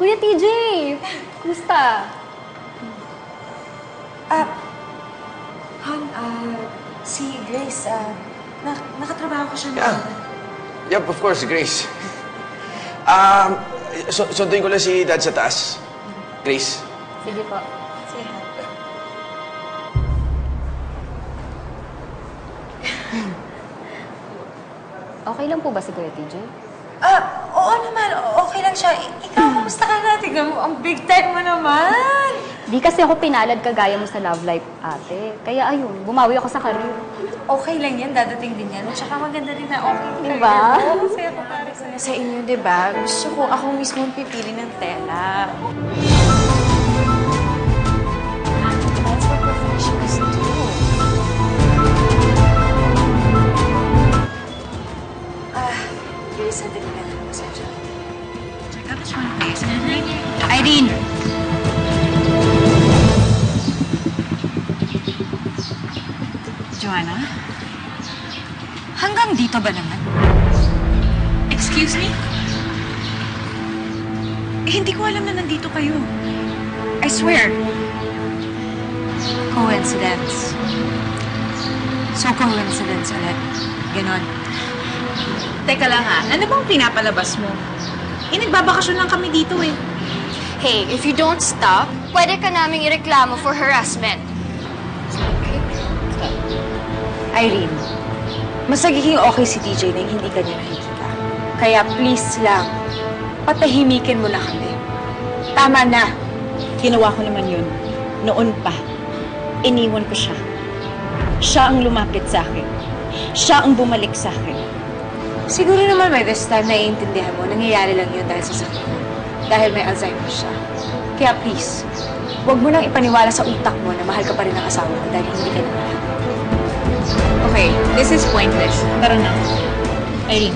Kuya TJ! Kumusta? Han, si Grace, nakatrabaho ko siya Yeah. Yep, of course, Grace. Sunduin ko lang si Dad sa taas. Grace. Sige po. Sige, Han. Okay lang po ba si Kuya TJ? Oo naman. Okay lang siya. Ikaw, kamusta ka na? Tignan mo, ang big time mo naman. Di kasi ako pinalad kagaya mo sa love life, ate. Kaya ayun, bumawi ako sa career. Okay lang yan. Dadating din yan. At saka maganda rin na okay. Diba? Oo, masaya ko para sa'yo. Sa inyo, diba? Gusto ko ako mismo ang pipili ng tela. That's what professionals do. Grace, sandali na lang. Pasensya. Check out this one, please. Irene! Joanna? Hanggang dito ba naman? Excuse me? Hindi ko alam na nandito kayo. I swear. Coincidence. So coincidence ulit. Ganon. Teka lang ha, ano bang pinapalabas mo? Nagbabakasyon lang kami dito eh. Hey, if you don't stop, pwede ka naming ireklamo for harassment. Irene, mas nagiging okay si TJ na hindi ka niya nakikita. Kaya please lang, patahimikin mo na kami. Tama na. Ginawa ko naman yun. Noon pa. Iniwan ko siya. Siya ang lumapit sa akin. Siya ang bumalik sa akin. Siguro naman by this time naiintindihan mo, nangyayari lang yun dahil sa sakit mo. Dahil may Alzheimer siya. Kaya please, huwag mo nang ipaniwala sa utak mo na mahal ka pa rin ng asawa mo dahil hindi ka na mahal. Okay, this is pointless. Tara na. Irene,